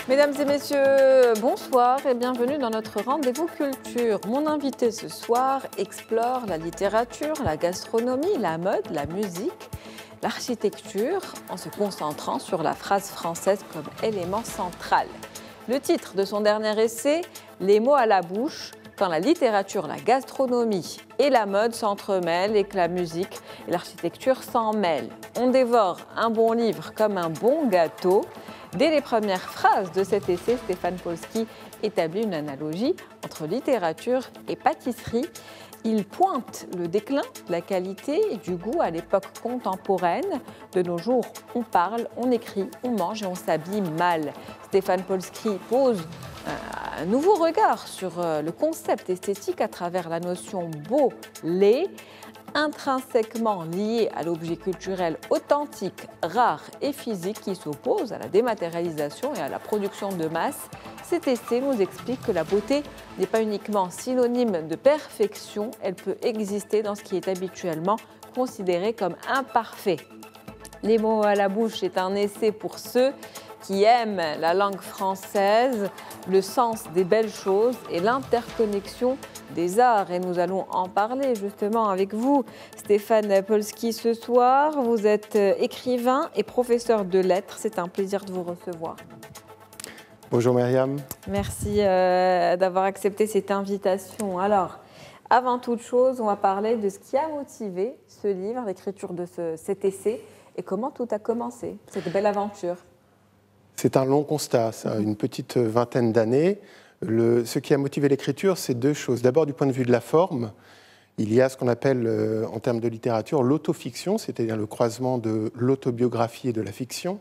Mesdames et messieurs, bonsoir et bienvenue dans notre rendez-vous culture. Mon invité ce soir explore la littérature, la gastronomie, la mode, la musique, l'architecture, en se concentrant sur la phrase française comme élément central. Le titre de son dernier essai, Les mots à la bouche, quand la littérature, la gastronomie et la mode s'entremêlent et que la musique et l'architecture s'en mêlent. On dévore un bon livre comme un bon gâteau. Dès les premières phrases de cet essai, Stéphane Polski établit une analogie entre littérature et pâtisserie. Il pointe le déclin de la qualité et du goût à l'époque contemporaine. De nos jours, on parle, on écrit, on mange et on s'habille mal. Stéphane Polski pose un nouveau regard sur le concept esthétique à travers la notion beau, laid, intrinsèquement lié à l'objet culturel authentique, rare et physique qui s'oppose à la dématérialisation et à la production de masse. Cet essai nous explique que la beauté n'est pas uniquement synonyme de perfection, elle peut exister dans ce qui est habituellement considéré comme imparfait. Les mots à la bouche est un essai pour ceux qui aiment la langue française, le sens des belles choses et l'interconnexion des arts. Et nous allons en parler justement avec vous, Stéphane Polski, ce soir. Vous êtes écrivain et professeur de lettres. C'est un plaisir de vous recevoir. Bonjour Myriam. Merci d'avoir accepté cette invitation. Alors, avant toute chose, on va parler de ce qui a motivé ce livre, l'écriture de cet essai, et comment tout a commencé, cette belle aventure. C'est un long constat, ça, une petite vingtaine d'années. Ce qui a motivé l'écriture, c'est deux choses. D'abord, du point de vue de la forme, il y a ce qu'on appelle, en termes de littérature, l'autofiction, c'est-à-dire le croisement de l'autobiographie et de la fiction.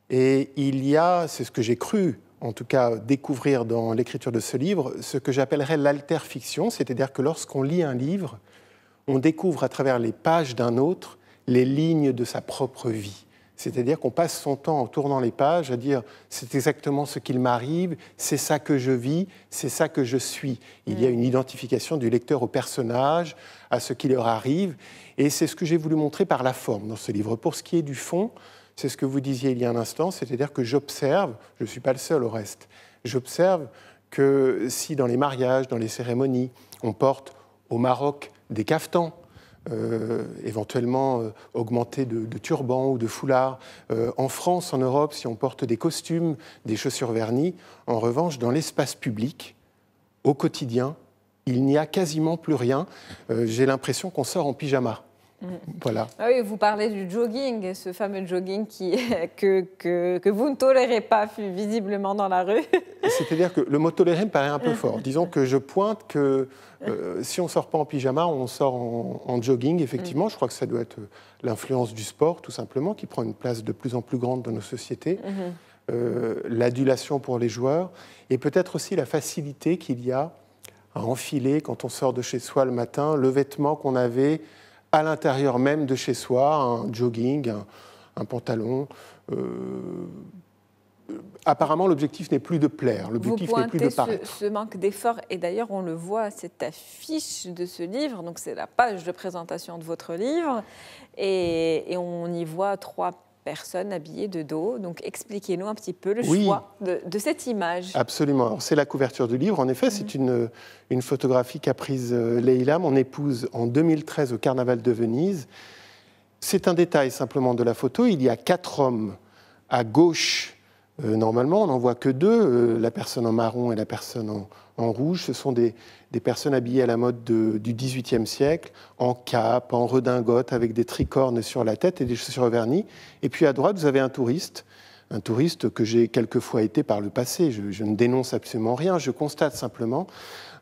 Et il y a, c'est ce que j'ai cru, en tout cas, découvrir dans l'écriture de ce livre, ce que j'appellerais l'alterfiction, c'est-à-dire que lorsqu'on lit un livre, on découvre à travers les pages d'un autre les lignes de sa propre vie. C'est-à-dire qu'on passe son temps en tournant les pages à dire « c'est exactement ce qu'il m'arrive, c'est ça que je vis, c'est ça que je suis ». Il y a une identification du lecteur au personnage, à ce qui leur arrive, et c'est ce que j'ai voulu montrer par la forme dans ce livre. Pour ce qui est du fond, c'est ce que vous disiez il y a un instant, c'est-à-dire que j'observe, je ne suis pas le seul au reste, j'observe que si dans les mariages, dans les cérémonies, on porte au Maroc des caftans, éventuellement augmentés de turbans ou de foulards. En France, en Europe, si on porte des costumes, des chaussures vernies, en revanche, dans l'espace public, au quotidien, il n'y a quasiment plus rien. J'ai l'impression qu'on sort en pyjama. Voilà. Ah oui, vous parlez du jogging, ce fameux jogging que vous ne tolérez pas visiblement dans la rue. C'est-à-dire que le mot tolérer me paraît un peu fort. Disons que je pointe que si on ne sort pas en pyjama, on sort en jogging, effectivement. Je crois que ça doit être l'influence du sport, tout simplement, qui prend une place de plus en plus grande dans nos sociétés. L'adulation pour les joueurs et peut-être aussi la facilité qu'il y a à enfiler, quand on sort de chez soi le matin, le vêtement qu'on avait à l'intérieur même de chez soi, un jogging, un pantalon. Apparemment, l'objectif n'est plus de plaire, l'objectif n'est plus de paraître. Ce manque d'effort, et d'ailleurs on le voit à cette affiche de ce livre, donc c'est la page de présentation de votre livre, et on y voit 3 personnes habillées de dos. Donc expliquez-nous un petit peu le choix de cette image. Absolument. Alors, c'est la couverture du livre. En effet, c'est une photographie qu'a prise Leïla, mon épouse, en 2013 au Carnaval de Venise. C'est un détail simplement de la photo. Il y a 4 hommes à gauche. Normalement, on n'en voit que 2, la personne en marron et la personne en rouge. Ce sont des personnes habillées à la mode du XVIIIe siècle, en cape, en redingote, avec des tricornes sur la tête et des chaussures vernies. Et puis à droite, vous avez un touriste que j'ai quelquefois été par le passé. Je ne dénonce absolument rien, je constate simplement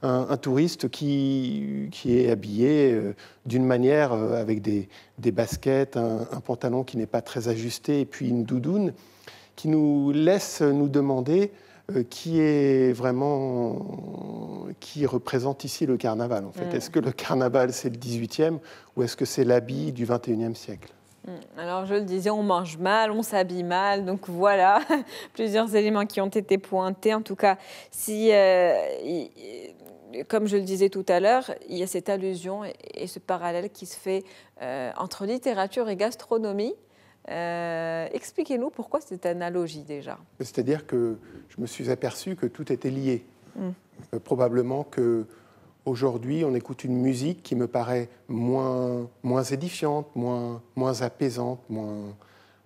un touriste qui est habillé d'une manière avec des baskets, un pantalon qui n'est pas très ajusté et puis une doudoune, qui nous laisse nous demander qui représente ici le carnaval, en fait. Est-ce que le carnaval, c'est le 18e ou est-ce que c'est l'habit du 21e siècle ? Alors, je le disais, on mange mal, on s'habille mal, donc voilà, plusieurs éléments qui ont été pointés. En tout cas, comme je le disais tout à l'heure, il y a cette allusion et ce parallèle qui se fait entre littérature et gastronomie. Expliquez-nous pourquoi cette analogie déjà. C'est-à-dire que je me suis aperçu que tout était lié. Probablement qu'aujourd'hui, on écoute une musique qui me paraît moins édifiante, moins apaisante,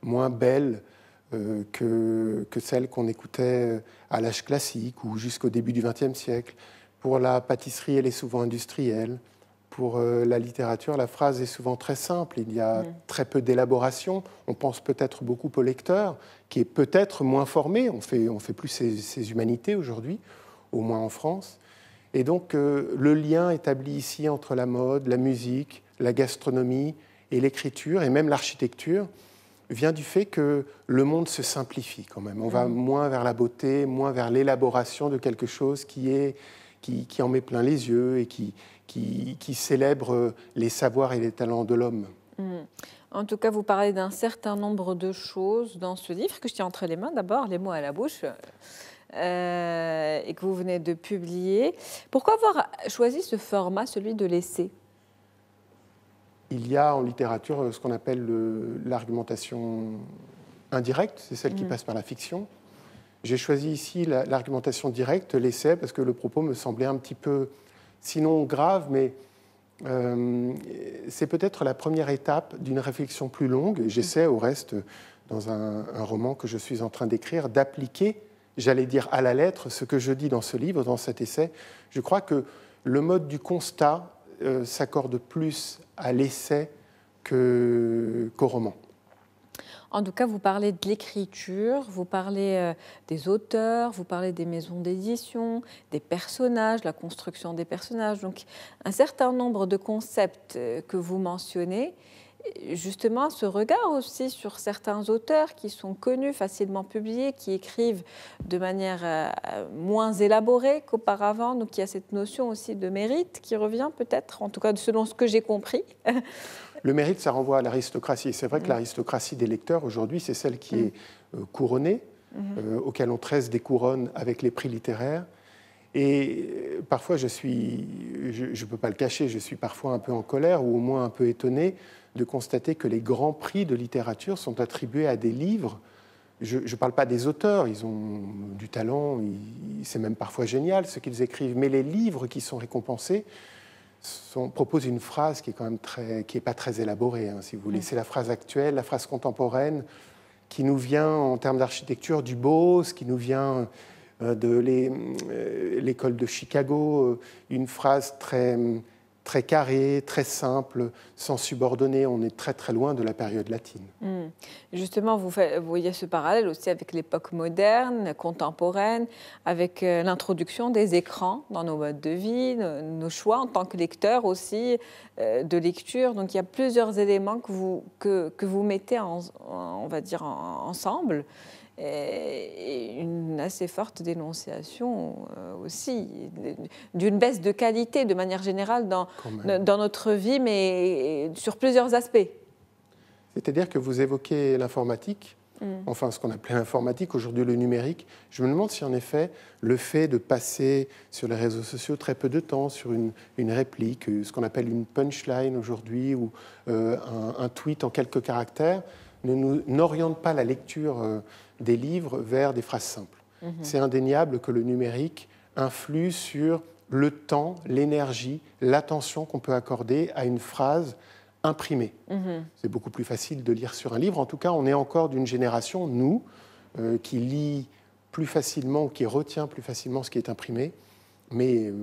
moins belle que celle qu'on écoutait à l'âge classique ou jusqu'au début du XXe siècle. Pour la pâtisserie, elle est souvent industrielle. Pour la littérature, la phrase est souvent très simple. Il y a très peu d'élaboration. On pense peut-être beaucoup au lecteur, qui est peut-être moins formé. On fait plus ses humanités aujourd'hui, au moins en France. Et donc, le lien établi ici entre la mode, la musique, la gastronomie et l'écriture, et même l'architecture, vient du fait que le monde se simplifie quand même. On va moins vers la beauté, moins vers l'élaboration de quelque chose qui en met plein les yeux et qui célèbre les savoirs et les talents de l'homme. En tout cas, vous parlez d'un certain nombre de choses dans ce livre que je tiens entre les mains, d'abord, les mots à la bouche, et que vous venez de publier. Pourquoi avoir choisi ce format, celui de l'essai ? Il y a en littérature ce qu'on appelle l'argumentation indirecte, c'est celle qui passe par la fiction. J'ai choisi ici l'argumentation directe, l'essai, parce que le propos me semblait un petit peu, sinon grave, mais c'est peut-être la première étape d'une réflexion plus longue. J'essaie, au reste, dans un roman que je suis en train d'écrire, d'appliquer, j'allais dire à la lettre, ce que je dis dans ce livre, dans cet essai. Je crois que le mode du constat s'accorde plus à l'essai qu'au roman. En tout cas, vous parlez de l'écriture, vous parlez des auteurs, vous parlez des maisons d'édition, des personnages, la construction des personnages. Donc, un certain nombre de concepts que vous mentionnez, justement, ce regard aussi sur certains auteurs qui sont connus, facilement publiés, qui écrivent de manière moins élaborée qu'auparavant. Donc, il y a cette notion aussi de mérite qui revient peut-être, en tout cas selon ce que j'ai compris. Le mérite, ça renvoie à l'aristocratie. C'est vrai que l'aristocratie des lecteurs, aujourd'hui, c'est celle qui est couronnée, auquel on tresse des couronnes avec les prix littéraires. Et parfois, je ne peux pas le cacher, je suis parfois un peu en colère ou au moins un peu étonné de constater que les grands prix de littérature sont attribués à des livres. Je ne parle pas des auteurs, ils ont du talent, c'est même parfois génial ce qu'ils écrivent, mais les livres qui sont récompensés proposent une phrase qui est quand même qui n'est pas très élaborée, si vous voulez. C'est la phrase actuelle, la phrase contemporaine, qui nous vient en termes d'architecture du Bose, qui nous vient de l'école de Chicago, une phrase très carrée, très simple, sans subordonner. On est très très loin de la période latine. Justement, vous voyez ce parallèle aussi avec l'époque moderne, contemporaine, avec l'introduction des écrans dans nos modes de vie, nos choix en tant que lecteurs aussi, de lecture. Donc il y a plusieurs éléments que vous mettez on va dire ensemble. Et une assez forte dénonciation aussi d'une baisse de qualité de manière générale dans notre vie, mais sur plusieurs aspects. C'est-à-dire que vous évoquez l'informatique, enfin ce qu'on appelait l'informatique, aujourd'hui le numérique. Je me demande si en effet le fait de passer sur les réseaux sociaux très peu de temps, sur une réplique, ce qu'on appelle une punchline aujourd'hui, ou un tweet en quelques caractères, n'oriente pas la lecture des livres vers des phrases simples. C'est indéniable que le numérique influe sur le temps, l'énergie, l'attention qu'on peut accorder à une phrase imprimée. C'est beaucoup plus facile de lire sur un livre. En tout cas, on est encore d'une génération, nous, qui lit plus facilement ou qui retient plus facilement ce qui est imprimé. Mais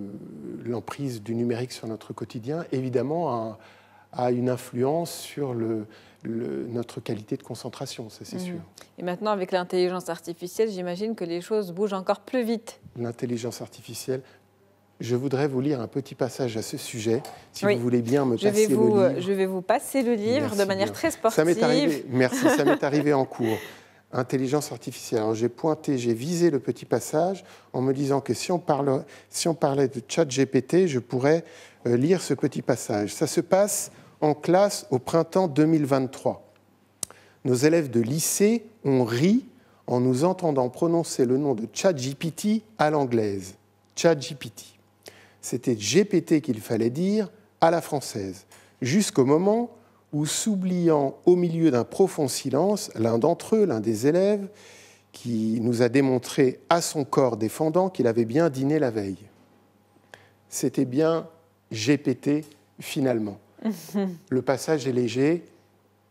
l'emprise du numérique sur notre quotidien, évidemment, a une influence sur notre qualité de concentration, ça c'est sûr. Et maintenant, avec l'intelligence artificielle, j'imagine que les choses bougent encore plus vite. L'intelligence artificielle, je voudrais vous lire un petit passage à ce sujet, si vous voulez bien me passer le livre. Je vais vous passer le livre. Merci de manière très sportive. Ça m'est arrivé, merci, ça m'est arrivé en cours. Intelligence artificielle. Alors j'ai visé le petit passage en me disant que si on parlait de ChatGPT, je pourrais lire ce petit passage. Ça se passe en classe au printemps 2023. Nos élèves de lycée ont ri en nous entendant prononcer le nom de ChatGPT à l'anglaise. ChatGPT. C'était GPT qu'il fallait dire à la française, jusqu'au moment où, s'oubliant au milieu d'un profond silence, l'un d'entre eux, l'un des élèves, qui nous a démontré à son corps défendant qu'il avait bien dîné la veille. C'était bien GPT finalement. Le passage est léger,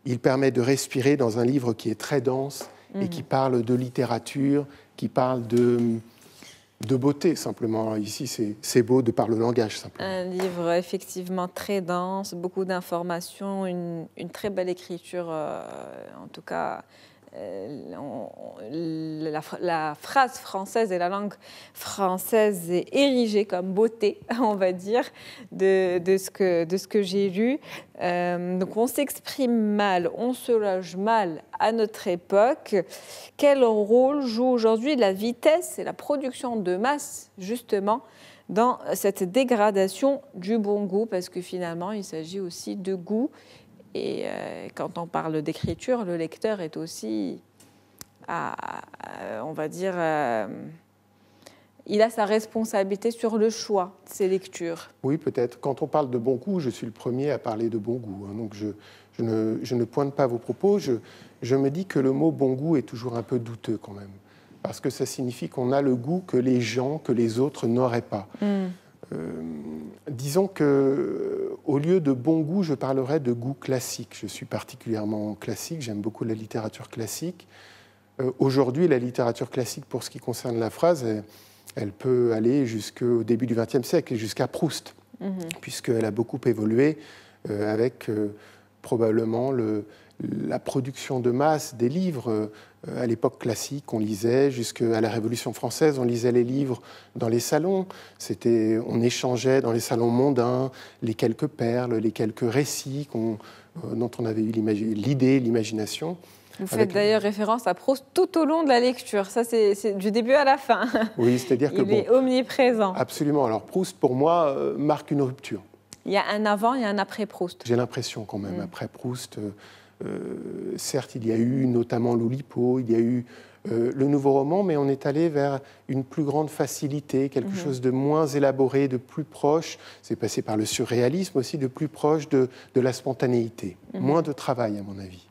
il permet de respirer dans un livre qui est très dense et qui parle de littérature, qui parle de beauté simplement. Alors ici, c'est beau de par le langage simplement. Un livre effectivement très dense, beaucoup d'informations, une très belle écriture, en tout cas. La phrase française et la langue française est érigée comme beauté, on va dire, de ce que j'ai lu. Donc on s'exprime mal, on se loge mal à notre époque. Quel rôle joue aujourd'hui la vitesse et la production de masse, justement, dans cette dégradation du bon goût? Parce que finalement, il s'agit aussi de goût. Et quand on parle d'écriture, le lecteur est aussi, on va dire, il a sa responsabilité sur le choix de ses lectures. Oui, peut-être. Quand on parle de bon goût, je suis le premier à parler de bon goût. Donc je ne pointe pas vos propos. Je me dis que le mot bon goût est toujours un peu douteux quand même. Parce que ça signifie qu'on a le goût que les gens, que les autres n'auraient pas. Disons qu'au lieu de bon goût, je parlerais de goût classique. Je suis particulièrement classique, j'aime beaucoup la littérature classique. Aujourd'hui, la littérature classique, pour ce qui concerne la phrase, elle peut aller jusqu'au début du XXe siècle, jusqu'à Proust, puisqu'elle a beaucoup évolué avec probablement la production de masse des livres. À l'époque classique, on lisait, jusqu'à la Révolution française, on lisait les livres dans les salons. On échangeait dans les salons mondains les quelques perles, les quelques récits dont on avait eu l'idée, l'imagination. Vous faites d'ailleurs référence à Proust tout au long de la lecture. Ça, c'est du début à la fin. Oui, c'est-à-dire que... Il est omniprésent. Absolument. Alors Proust, pour moi, marque une rupture. Il y a un avant et un après Proust. J'ai l'impression quand même, après Proust... certes, il y a eu notamment l'Oulipo, il y a eu le nouveau roman, mais on est allé vers une plus grande facilité, quelque chose de moins élaboré, de plus proche. C'est passé par le surréalisme aussi, de plus proche de la spontanéité. Moins de travail, à mon avis.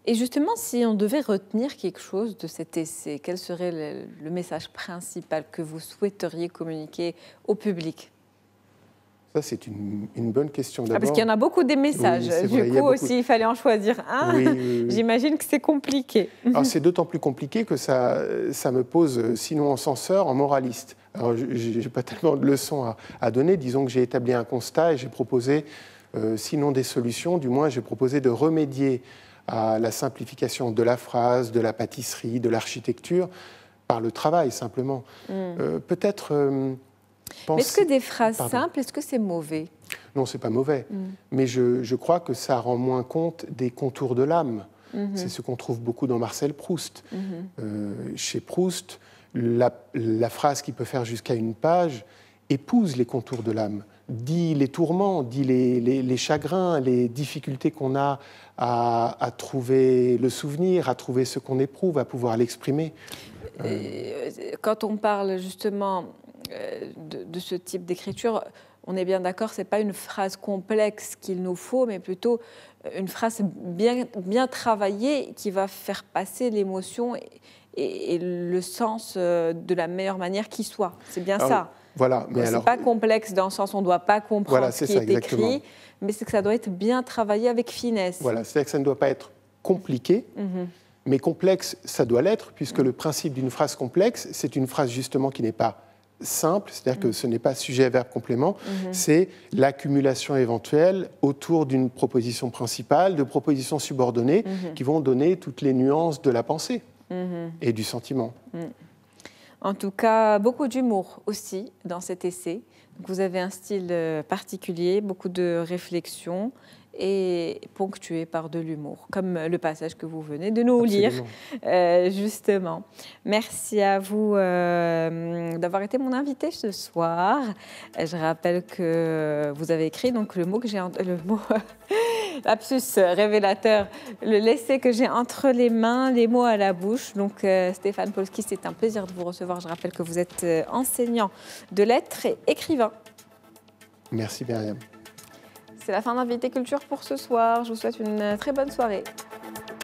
Et justement, si on devait retenir quelque chose de cet essai, quel serait le message principal que vous souhaiteriez communiquer au public ? Ça, c'est une bonne question d'abord. Parce qu'il y en a beaucoup des messages. Oui, du coup, s'il fallait en choisir un, oui. J'imagine que c'est compliqué. Alors, c'est d'autant plus compliqué que ça me pose, sinon en censeur, en moraliste. Alors, je n'ai pas tellement de leçons à donner. Disons que j'ai établi un constat et j'ai proposé, sinon des solutions, du moins j'ai proposé de remédier à la simplification de la phrase, de la pâtisserie, de l'architecture, par le travail, simplement. Peut-être... Mais est-ce que des phrases simples, est-ce que c'est mauvais ? Non, c'est pas mauvais. Mais je crois que ça rend moins compte des contours de l'âme. C'est ce qu'on trouve beaucoup dans Marcel Proust. Chez Proust, la phrase qui peut faire jusqu'à une page épouse les contours de l'âme, dit les tourments, dit les chagrins, les difficultés qu'on a à trouver le souvenir, à trouver ce qu'on éprouve, à pouvoir l'exprimer. Quand on parle justement de ce type d'écriture, on est bien d'accord, ce n'est pas une phrase complexe qu'il nous faut, mais plutôt une phrase bien travaillée qui va faire passer l'émotion et le sens de la meilleure manière qui soit. C'est bien ça. Voilà, mais alors, c'est pas complexe dans le sens où on ne doit pas comprendre ce qui est écrit, mais c'est que ça doit être bien travaillé avec finesse. Voilà, c'est-à-dire que ça ne doit pas être compliqué, mais complexe, ça doit l'être, puisque le principe d'une phrase complexe, c'est une phrase justement qui n'est pas simple, c'est-à-dire que ce n'est pas sujet, verbe, complément, c'est l'accumulation éventuelle autour d'une proposition principale, de propositions subordonnées qui vont donner toutes les nuances de la pensée et du sentiment. En tout cas, beaucoup d'humour aussi dans cet essai. Donc, vous avez un style particulier, beaucoup de réflexion et ponctué par de l'humour, comme le passage que vous venez de nous lire, justement. Merci à vous d'avoir été mon invité ce soir. Je rappelle que vous avez écrit donc le mot lapsus révélateur, l'essai que j'ai entre les mains, les mots à la bouche. Donc Stéphane Polski, c'est un plaisir de vous recevoir. Je rappelle que vous êtes enseignant de lettres et écrivain. Merci Myriam. C'est la fin d'Invité Culture pour ce soir. Je vous souhaite une très bonne soirée.